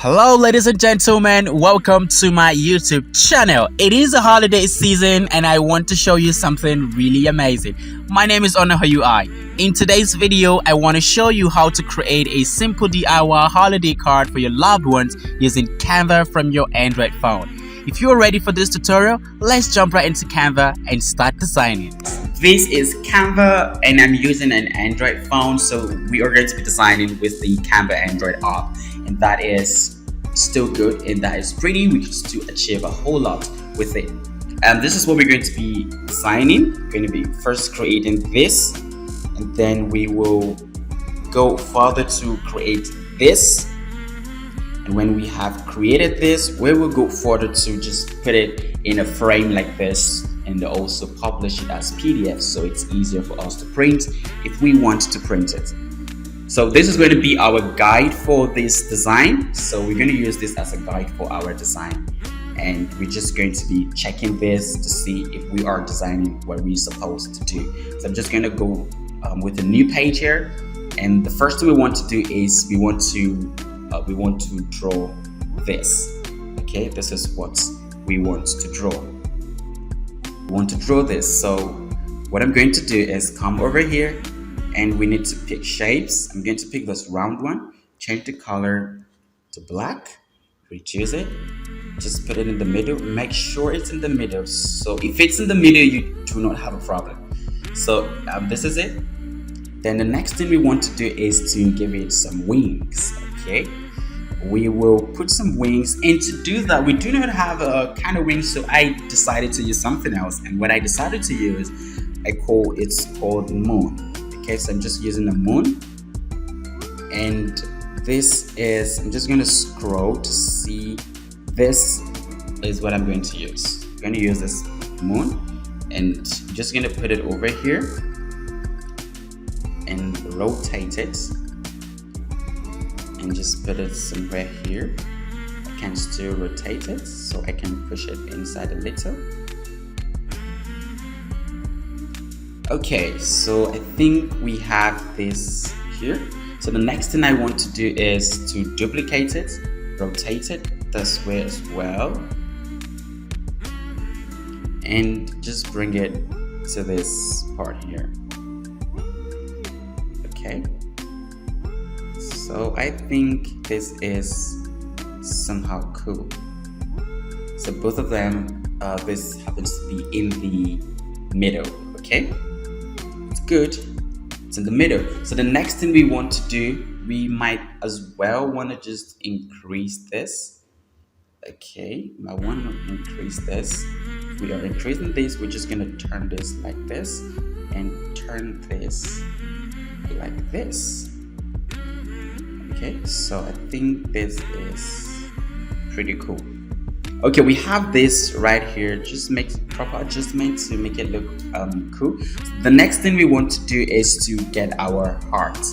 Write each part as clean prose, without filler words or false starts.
Hello, ladies and gentlemen, welcome to my YouTube channel. It is a holiday season and I want to show you something really amazing. My name is Onahuyui. In today's video, I want to show you how to create a simple DIY holiday card for your loved ones using Canva from your Android phone. If you're ready for this tutorial, let's jump right into Canva and start designing. This is Canva and I'm using an Android phone, so we are going to be designing with the Canva Android app, and that is still good and that is pretty. We can still achieve a whole lot with it. And this is what we're going to be designing. We're going to be first creating this, and then we will go further to create this. And when we have created this, we will go further to just put it in a frame like this and also publish it as PDF, so it's easier for us to print if we want to print it. So this is going to be our guide for this design. So we're going to use this as a guide for our design, and we're just going to be checking this to see if we are designing what we're supposed to do. So I'm just going to go with a new page here, and the first thing we want to do is we want to draw this. Okay, this is what we want to draw. We want to draw this. So what I'm going to do is come over here and we need to pick shapes. I'm going to pick this round one, change the color to black, reduce it, just put it in the middle, make sure it's in the middle. So if it's in the middle, you do not have a problem. So this is it. Then the next thing we want to do is to give it some wings. Okay, we will put some wings, and to do that we do not have a kind of wings, so I decided to use something else. And what I decided to use, it's called moon. Okay, so I'm just using a moon, and this is, I'm just going to scroll to see, this is what I'm going to use. I'm going to use this moon, and I'm just going to put it over here and rotate it, and just put it somewhere here. I can still rotate it, so I can push it inside a little. Okay, so I think we have this here. So the next thing I want to do is to duplicate it, rotate it this way as well, and just bring it to this part here. Okay, so I think this is somehow cool. So both of them, this happens to be in the middle. Okay, it's good, it's in the middle. So the next thing we want to do, we might as well want to just increase this. Okay, I want to increase this. If we are increasing this, we're just going to turn this like this and turn this like this. Okay, so I think this is pretty cool. Okay, we have this right here. Just make proper adjustment to make it look cool. The next thing we want to do is to get our heart.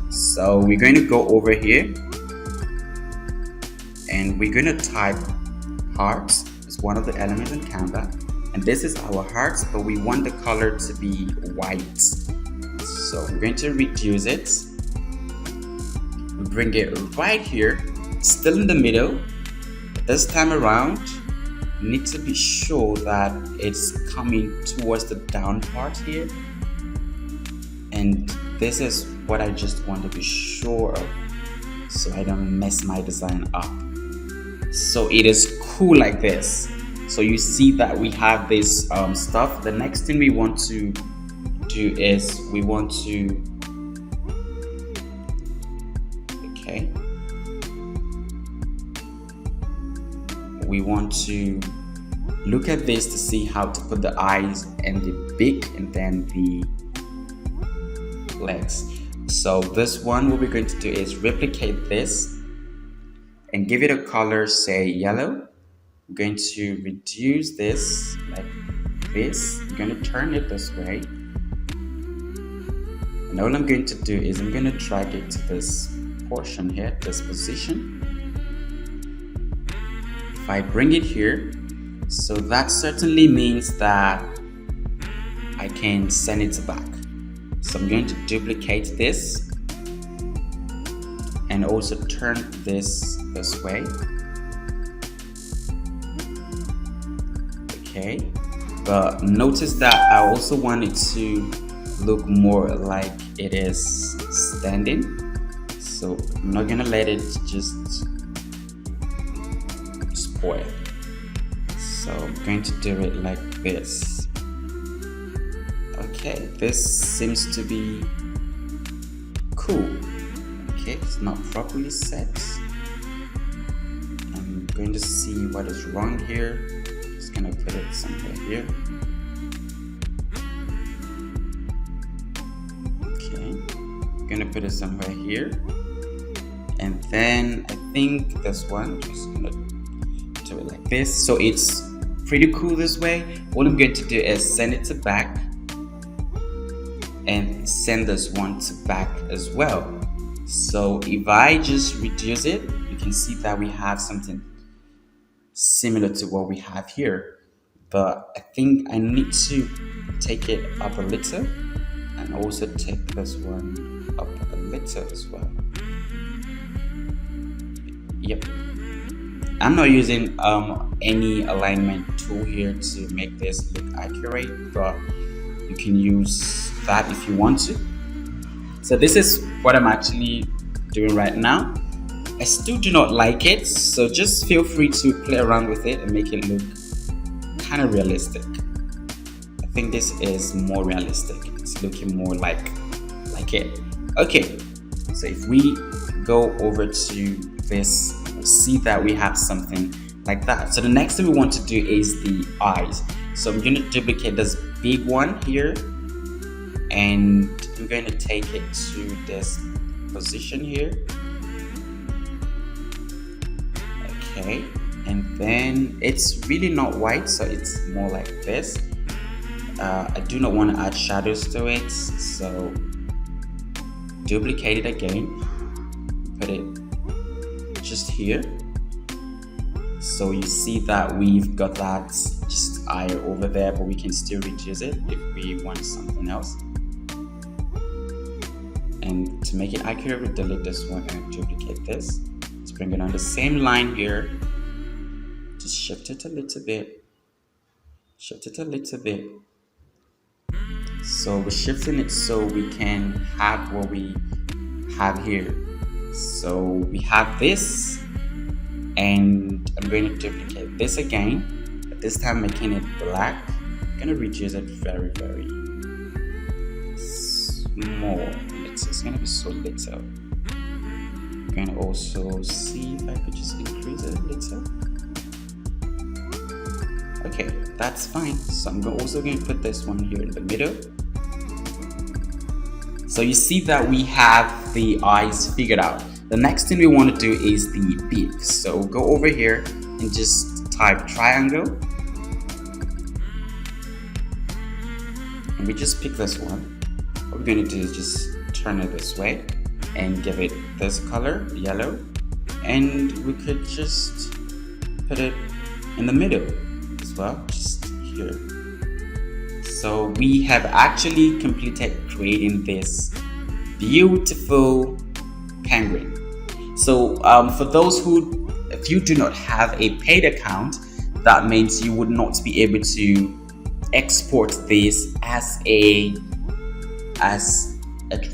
So we're going to go over here and we're going to type hearts as one of the elements in Canva, and this is our hearts, but we want the color to be white. So we're going to reduce it, bring it right here, still in the middle. This time around, you need to be sure that it's coming towards the down part here, and this is what I just want to be sure of, so I don't mess my design up. So it is cool like this. So you see that we have this stuff. The next thing we want to do is we want to, okay, we want to look at this to see how to put the eyes and the beak and then the legs. So this one, what we're going to do is replicate this and give it a color, say yellow. I'm going to reduce this like this. I'm going to turn it this way, and all I'm going to do is I'm going to drag it to this portion here, this position. If I bring it here, so that certainly means that I can send it back. So I'm going to duplicate this and also turn this way. Okay, but notice that I also want it to look more like it is standing, so I'm not gonna let it just spoil. So I'm going to do it like this. Okay, this seems to be cool. Okay, it's not properly set. I'm going to see what is wrong here. Just gonna put it somewhere here. Okay, I'm gonna put it somewhere here, and then I think this one, just gonna do it like this. So it's pretty cool this way. All I'm going to do is send it to back and send this one to back as well. So if I just reduce it, you can see that we have something similar to what we have here, but I think I need to take it up a little and also take this one up a little as well. Yep, I'm not using any alignment tool here to make this look accurate, but you can use that if you want to. So this is what I'm actually doing right now. I still do not like it, so just feel free to play around with it and make it look kind of realistic. I think this is more realistic. It's looking more like it. Okay, so if we go over to this, we'll see that we have something like that. So the next thing we want to do is the eyes. So I'm going to duplicate this big one here, and I'm going to take it to this position here. Okay, and then it's really not white, so it's more like this. I do not want to add shadows to it, so duplicate it again, put it just here. So you see that we've got that just eye over there, but we can still reduce it if we want something else. And to make it accurate, we delete this one and duplicate this. Let's bring it on the same line here. Just shift it a little bit. Shift it a little bit. So we're shifting it so we can have what we have here. So we have this, and I'm going to duplicate this again, but this time making it black. I'm going to reduce it very, very small. It's going to be so little. I'm going to also see if I could just increase it a little. Okay, that's fine. So I'm also going to put this one here in the middle. So you see that we have the eyes figured out. The next thing we want to do is the beak. So go over here and just type triangle. And we just pick this one. What we're going to do is just turn it this way and give it this color, yellow. And we could just put it in the middle as well, just here. So we have actually completed creating this beautiful penguin. So for those who, if you do not have a paid account, that means you would not be able to export this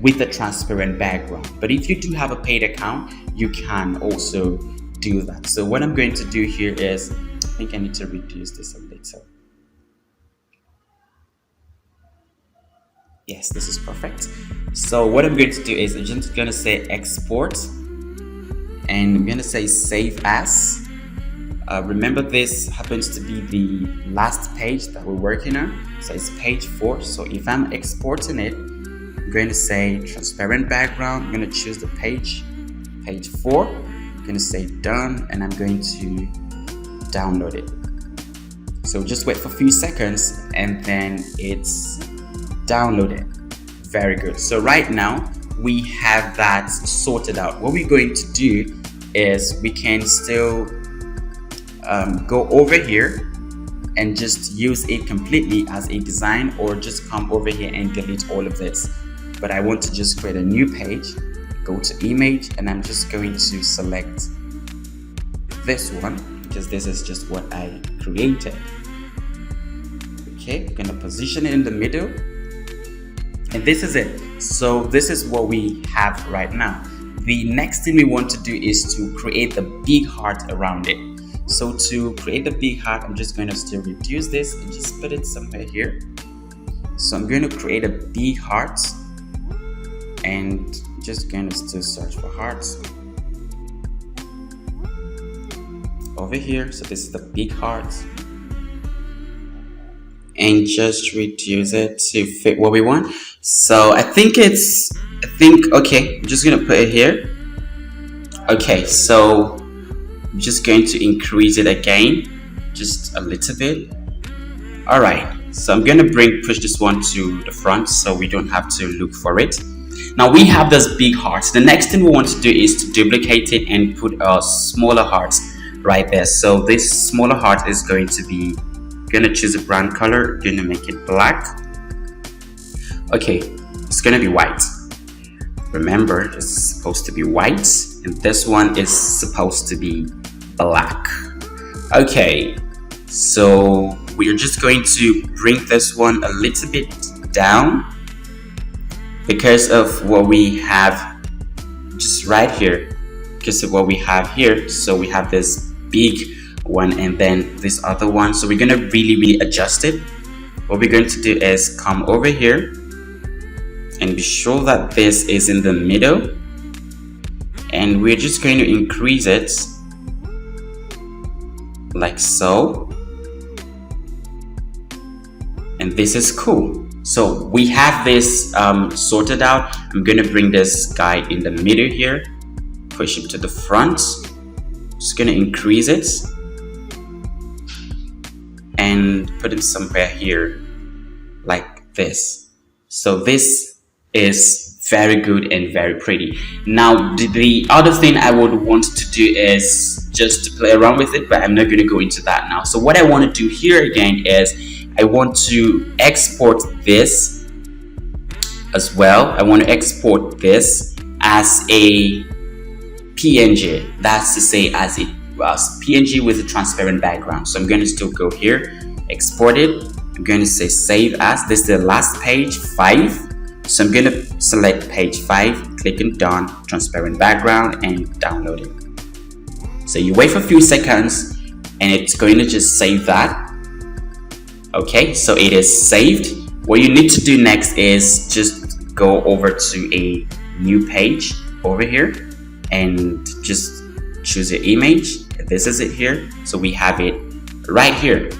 with a transparent background. But if you do have a paid account, you can also do that. So what I'm going to do here is, I think I need to reduce this a little. Yes, this is perfect. So what I'm going to do is I'm just going to say export, and I'm going to say save as. Remember, this happens to be the last page that we're working on. So it's page 4. So if I'm exporting it, I'm going to say transparent background. I'm going to choose the page 4. I'm going to say done, and I'm going to download it. So just wait for a few seconds, and then it's downloaded. Very good. So right now we have that sorted out. What we're going to do is we can still go over here and just use it completely as a design, or just come over here and delete all of this. But I want to just create a new page, go to image, and I'm just going to select this one because this is just what I created. Okay, I'm gonna position it in the middle, and this is it. So this is what we have right now. The next thing we want to do is to create the big heart around it. So to create the big heart, I'm just going to still reduce this and just put it somewhere here. So I'm going to create a big heart, and just going to still search for hearts over here. So this is the big heart, and just reduce it to fit what we want. So I think okay, I'm just gonna put it here. Okay, so I'm just going to increase it again just a little bit. All right, so I'm gonna push this one to the front so we don't have to look for it. Now we have this big heart. The next thing we want to do is to duplicate it and put a smaller heart right there. So this smaller heart is going to be, gonna choose a brown color, gonna make it black. Okay, it's gonna be white. Remember, it's supposed to be white, and this one is supposed to be black. Okay, so we're just going to bring this one a little bit down because of what we have just right here, because of what we have here. So we have this big one and then this other one, so we're gonna really adjust it. What we're going to do is come over here and be sure that this is in the middle, and we're just going to increase it like so, and this is cool. So we have this sorted out. I'm going to bring this guy in the middle here, push him to the front, just going to increase it and put him somewhere here like this. So this is very good and very pretty. Now the other thing I would want to do is just to play around with it, but I'm not going to go into that now. So what I want to do here again is I want to export this as well. I want to export this as a PNG, that's to say as a PNG with a transparent background. So I'm going to still go here, export it. I'm going to say save as. This is the last page 5. So I'm going to select page 5, click on done, transparent background, and download it. So you wait for a few seconds and it's going to just save that. Okay, so it is saved. What you need to do next is just go over to a new page over here and just choose your image. This is it here. So we have it right here.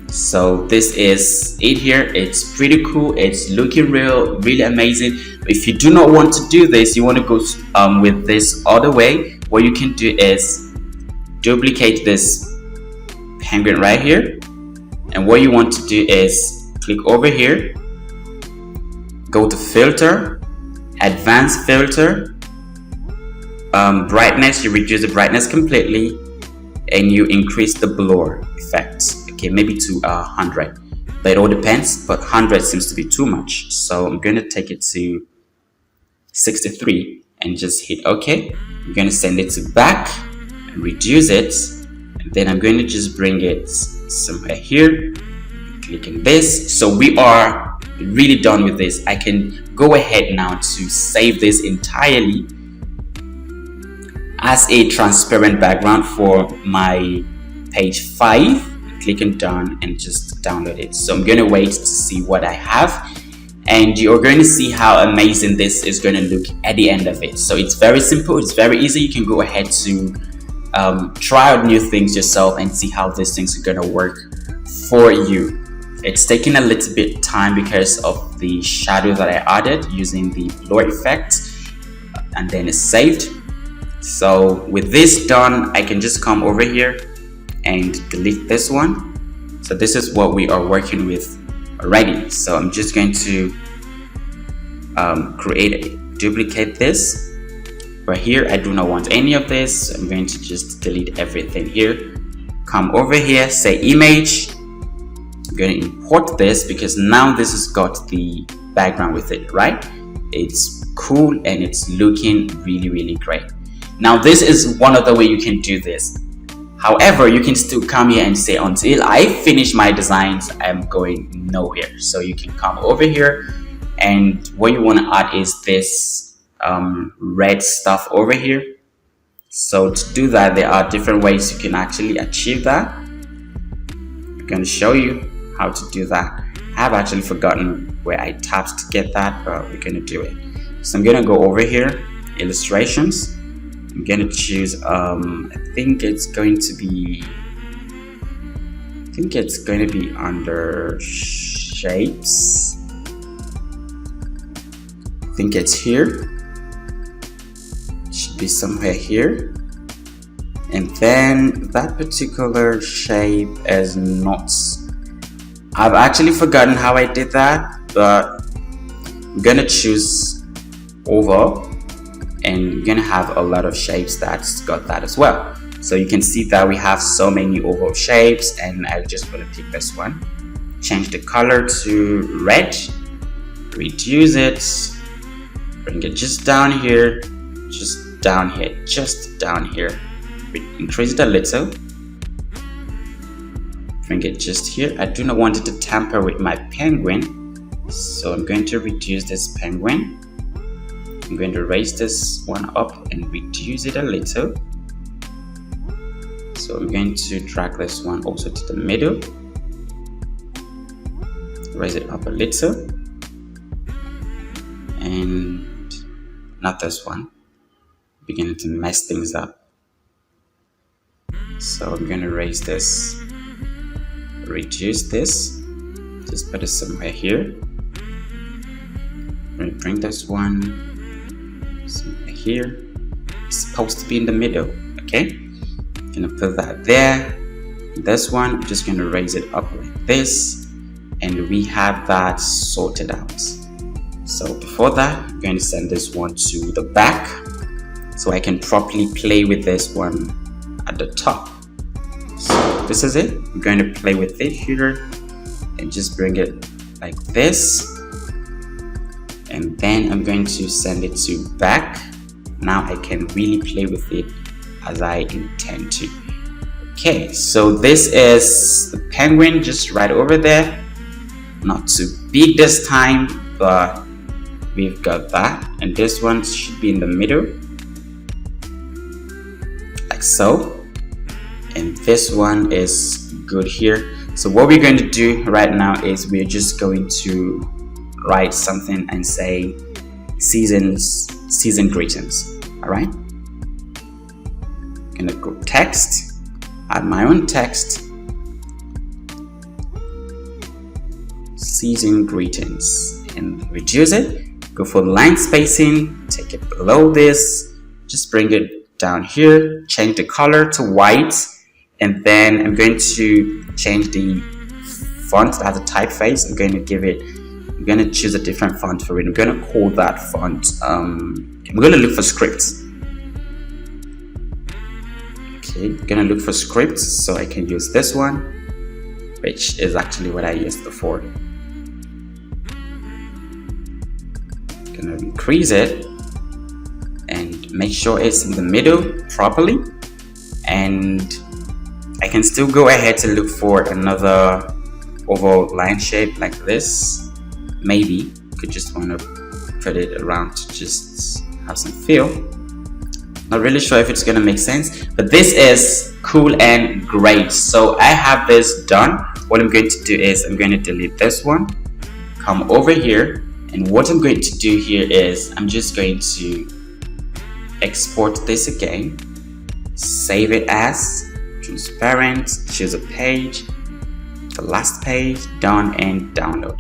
So this is it here. It's pretty cool. It's looking really amazing. If you do not want to do this, you want to go with this other way, what you can do is duplicate this penguin right here, and what you want to do is click over here, go to filter, advanced filter, brightness, you reduce the brightness completely and you increase the blur effect. Okay, maybe to 100, but it all depends, but 100 seems to be too much, so I'm going to take it to 63 and just hit OK. I'm going to send it to back and reduce it, and then I'm going to just bring it somewhere here, click on this. So we are really done with this. I can go ahead now to save this entirely as a transparent background for my page 5. Click on done and just download it. So I'm going to wait to see what I have, and you're going to see how amazing this is going to look at the end of it. So it's very simple, it's very easy. You can go ahead to try out new things yourself and see how these things are going to work for you. It's taking a little bit time because of the shadow that I added using the blur effect, and then it's saved. So with this done, I can just come over here and delete this one. So this is what we are working with already. So I'm just going to duplicate this right here. I do not want any of this. I'm going to just delete everything here. Come over here, say image. I'm going to import this because now this has got the background with it, right? it's cool and it's looking really great. Now this is one other way you can do this. However, you can still come here and say, until I finish my designs, I'm going nowhere. So you can come over here, and what you want to add is this red stuff over here. So to do that, there are different ways you can actually achieve that. I'm going to show you how to do that. I've actually forgotten where I tapped to get that, but we're going to do it. So I'm going to go over here, illustrations. I'm going to choose, I think it's going to be under shapes. I think it's here. It should be somewhere here. And then that particular shape is not. I've actually forgotten how I did that, but I'm going to choose oval. And you're gonna have a lot of shapes that's got that as well. So you can see that we have so many oval shapes, and I'm just gonna pick this one. Change the color to red, reduce it, bring it just down here, just down here, just down here. Increase it a little, bring it just here. I do not want it to tamper with my penguin, so I'm going to reduce this penguin. I'm going to raise this one up and reduce it a little. So I'm going to drag this one also to the middle, raise it up a little, and not this one, beginning to mess things up. So I'm going to raise this, reduce this, just put it somewhere here. I'm going to bring this one somewhere here. It's supposed to be in the middle. Okay, I'm gonna put that there. This one, I'm just gonna raise it up like this, and we have that sorted out. So before that, I'm going to send this one to the back so I can properly play with this one at the top. So this is it. I'm going to play with it here and just bring it like this. And then I'm going to send it to back. Now I can really play with it as I intend to. Okay, so this is the penguin just right over there. Not too big this time, but we've got that. And this one should be in the middle, like so. And this one is good here. So what we're going to do right now is we're just going to write something and say season greetings. All right, I'm gonna go text, add my own text, season greetings, and reduce it. Go for line spacing, take it below this, just bring it down here, change the color to white, and then I'm going to change the font that has a typeface. I'm going to choose a different font for it. I'm going to call that font, we're going to look for scripts. Okay, I'm going to look for scripts, so I can use this one, which is actually what I used before. I'm going to increase it and make sure it's in the middle properly. And I can still go ahead to look for another oval line shape like this. Maybe could just want to put it around to just have some feel. Not really sure if it's gonna make sense, but this is cool and great. So I have this done. What I'm going to do is I'm going to delete this one, come over here, and what I'm going to do here is I'm just going to export this again, save it as transparent, choose a page, the last page, done, and download.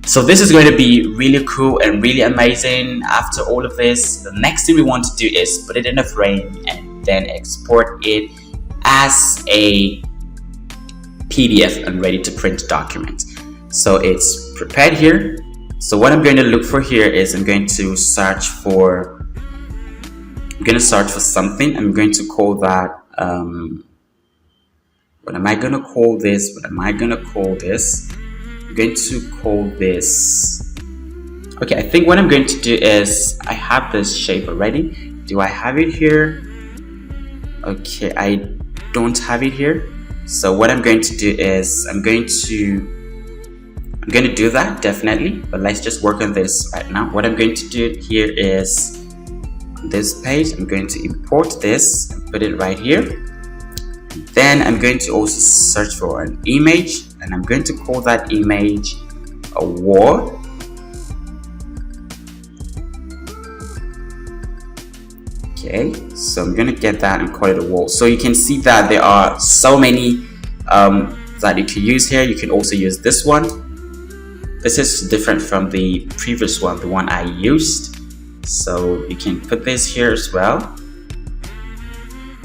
So this is going to be really cool and really amazing. After all of this, the next thing we want to do is put it in a frame and then export it as a PDF and ready to print document. So it's prepared here. So what I'm going to look for here is I'm going to search for something. I'm going to call that what am I going to call this? I'm going to call this Okay, I think what I'm going to do is, I have this shape already. Do I have it here? Okay, I don't have it here. So what I'm going to do is, I'm going to do that definitely, but let's just work on this right now. What I'm going to do here is, this page, I'm going to import this and put it right here. Then I'm going to also search for an image, and I'm going to call that image a wall. Okay, so I'm going to get that and call it a wall. So you can see that there are so many that you can use here. You can also use this one. This is different from the previous one, the one I used. So you can put this here as well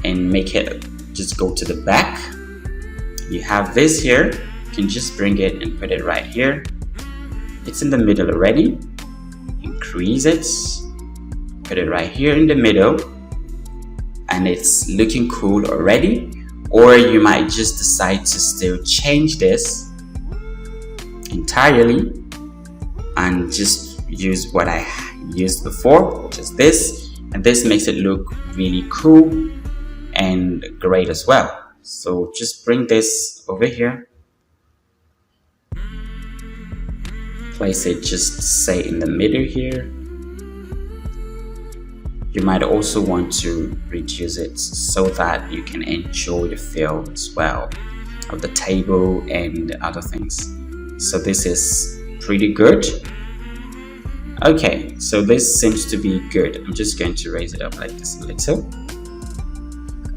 and make it just go to the back. You have this here, you can just bring it and put it right here. It's in the middle already. Increase it, put it right here in the middle, and it's looking cool already. Or you might just decide to still change this entirely and just use what I used before, which is this, and this makes it look really cool and great as well. So just bring this over here, place it just say in the middle here. You might also want to reduce it so that you can enjoy the feel as well of the table and other things. So this is pretty good. Okay, so this seems to be good. I'm just going to raise it up like this a little,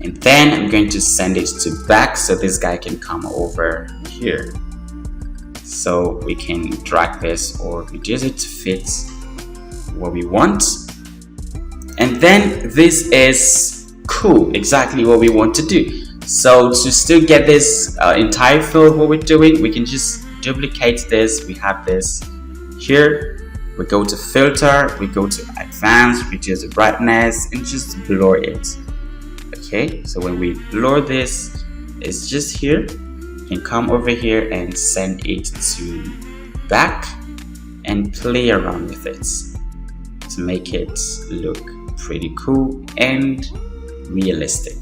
and then I'm going to send it to back so this guy can come over here. So we can drag this or reduce it to fit what we want. And then this is cool, exactly what we want to do. So to still get this entire feel of what we're doing, we can just duplicate this. We have this here. We go to filter, we go to advanced, reduce the brightness, and just blur it. Okay, so when we blur this, it's just here. You can come over here and send it to back and play around with it to make it look pretty cool and realistic.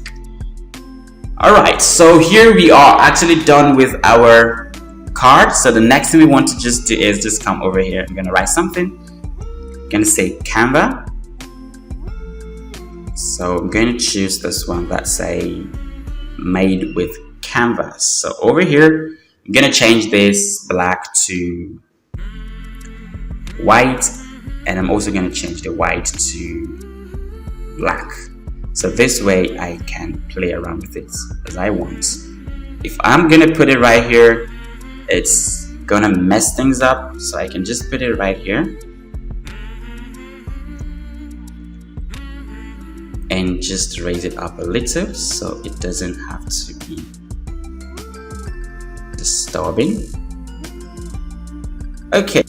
Alright, so here we are actually done with our card. So the next thing we want to just do is just come over here. I'm gonna write something. I'm gonna say Canva. So I'm going to choose this one that say made with Canva. So over here, I'm gonna change this black to white, and I'm also gonna change the white to black. So this way I can play around with it as I want. If I'm gonna put it right here, it's gonna mess things up, so I can just put it right here and just raise it up a little so it doesn't have to be disturbing. Okay,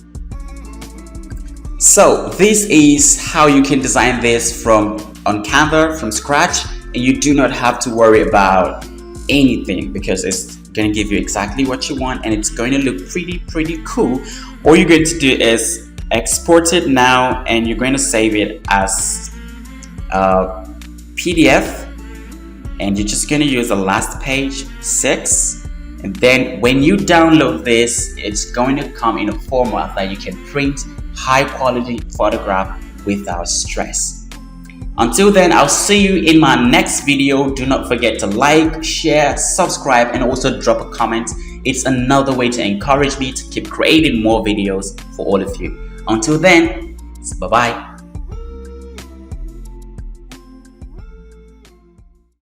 so this is how you can design this on Canva from scratch, and you do not have to worry about anything because it's going to give you exactly what you want, and it's going to look pretty cool. All you're going to do is export it now, and you're going to save it as a PDF, and you're just going to use the last page 6, and then when you download this, it's going to come in a format that you can print high quality photograph without stress. Until then, I'll see you in my next video. Do not forget to like, share, subscribe, and also drop a comment. It's another way to encourage me to keep creating more videos for all of you. Until then, bye bye.